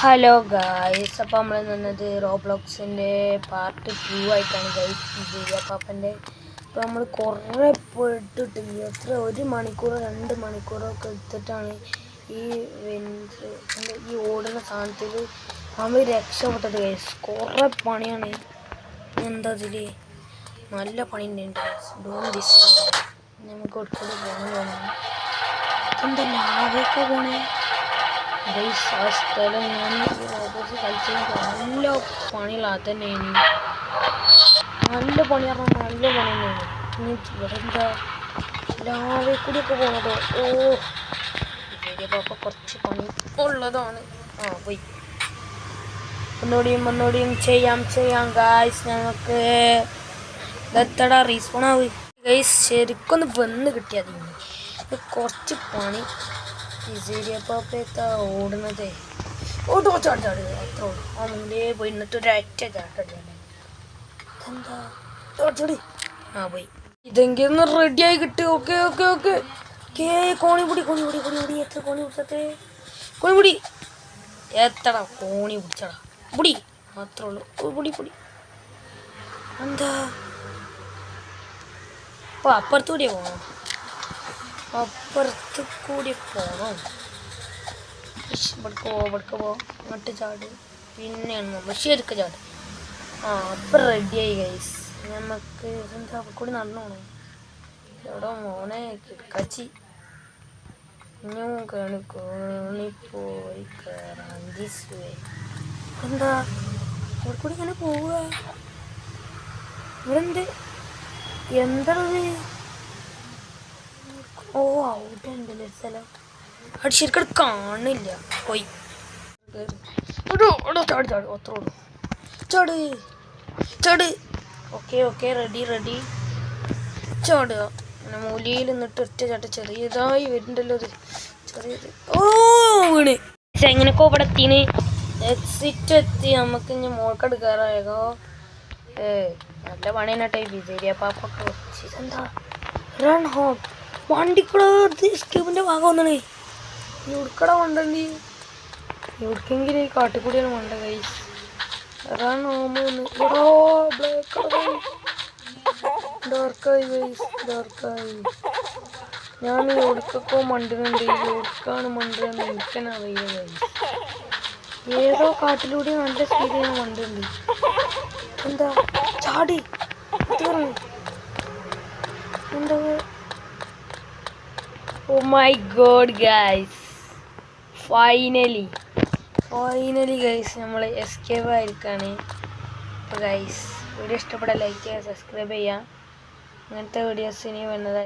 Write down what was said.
Hello guys, അപ്പോൾ നമ്മൾ നിന്നത് റോബ്ലോക്സിൻ്റെ പാർട്ട് 2 ആയിട്ടാണ് ഗൈസ്. പാപ്പൻ്റെ ഇപ്പോൾ നമ്മൾ കുറേ പെട്ടിട്ട് എത്ര 1 മണിക്കൂറോ 2 മണിക്കൂറൊക്കെ എടുത്തിട്ടാണ് ഈ ഓടുന്ന സാധനത്തിൽ നമ്മൾ രക്ഷപ്പെട്ടത് ഗൈസ്. കുറേ പണിയാണ്. എന്താ അതിൽ നല്ല പണി ഉണ്ട് ഗൈസ്. നമുക്ക് ഒട്ടുകൂടെ പോകണം. എന്താ ലാഭമൊക്കെ പോണേ ഗൈസ്. ആ സ്ഥലം ഞാൻ റോബോട്സ് കളിച്ചത് നല്ല പണികളാ തന്നെയാണ്. നല്ല പണി പറഞ്ഞാൽ നല്ല പണി തന്നെയാണ്. ഇനി ഇവിടെ എന്താ ലാവേ കൂടിയൊക്കെ പോണതോ? ഓ ശരിയപ്പോൾ കുറച്ച് പണി ഉള്ളതാണ്. പോയി ഒന്നുകൂടിയും ചെയ്യാം ഗൈസ്. ഞങ്ങൾക്ക് ഇതെത്തടാ റീസ്പോൺ ആവ് ഗൈസ്. ശരിക്കൊന്ന് വന്ന് കിട്ടിയാൽ കുറച്ച് പണി. ശരിയപ്പാപ്പത്താ ഓടുന്നതേ ഓട്ടോ ചാടി അത്ര ആ മുന്നേ പോയി എന്നിട്ട് ഒരൊറ്റ ചാട്ടടി. എന്താ ചാടി പോയി. ഇതെങ്കിലും റെഡിയായി കിട്ടി. ഓക്കെ കോണിപ്പൊടി എത്ര കോണി പിടിച്ചേ? കോണിപ്പൊടി എത്തടാ കോണി പിടിച്ചടാ. പൊടി മാത്രമേ ഉള്ളൂ. പൊടി എന്താ അപ്പോൾ അപ്പുറത്തൂടെ പോകണം. അപ്പുറത്ത് കൂടി പോകണം. ഇവിടേക്ക് പോ അങ്ങോട്ട് ചാട്. പിന്നെയാണ് നമ്മൾ ശരിക്കും ചാട്. അപ്പം റെഡിയായി ഗൈസ്. നമുക്ക് എന്താ കൂടി നടന്നു പോകണം. എവിടെ മോനെ കിടക്കാച്ചി കോണിപ്പോയി കയറാൻ. എന്താ ഇവിടെ കൂടി ഇങ്ങനെ പോവുക? ഇവിടെ എന്താണത്? അവിടെ ഉണ്ടല്ലേ സ്ഥലം. അവിടെ ശരിക്കും കാണില്ല. പോയി ചാട് അത്രേ ഉള്ളൂ. ചാട് ഓക്കെ റെഡി ചാടുക. അങ്ങനെ മൂലയിൽ നിന്നിട്ട് ഒറ്റ ചാട്ട ചെറിയതായി വരുന്നുണ്ടല്ലോ. അത് ചെറിയത് വീണ്. പക്ഷെ എങ്ങനെയൊക്കെ ഇവിടെ എത്തിന് എക്സിറ്റ് എത്തി. നമുക്ക് ഇനി മോൾക്കട് കയറായതോ. നല്ല പണി തന്നെ വിജയ പാപ്പൊക്കെ വെച്ച്. എന്താ റൺ ഹോം വണ്ടിക്കൂടെ സ്ക്യൂബിൻ്റെ ഭാഗം ഒന്നാണ്. ഇവിടുക്കട വണ്ടി ഇവിടേക്കെങ്കിലും ഈ കാട്ടിക്കൂടിയാണ് വണ്ട ഗൈസ്. റൺ ഹോം ഡാർക്കായി ഗൈസ്. ഞാൻ എവിടേക്കൊക്കെ മണ്ടുന്നുണ്ട്. എവിടേക്കാണ് മണ്ടുന്നത് എനിക്കെന്നെ അറിയില്ല ഗൈസ്. ഏതോ കാട്ടിലൂടെ നല്ല സ്പീഡിൽ ഞാൻ മണ്ടുണ്ട്. എന്താ ചാടി എന്താ? Oh my god guys, finally guys നമ്മൾ എസ്കേപ്പ് ആയിരിക്കാണ്. അപ്പോൾ ഗൈസ് വീഡിയോ ഇഷ്ടപ്പെട്ടാൽ ലൈക്ക് ചെയ്യുക, സബ്സ്ക്രൈബ് ചെയ്യുക. അങ്ങനത്തെ വീഡിയോസ് ഇനി വരുന്നതായി.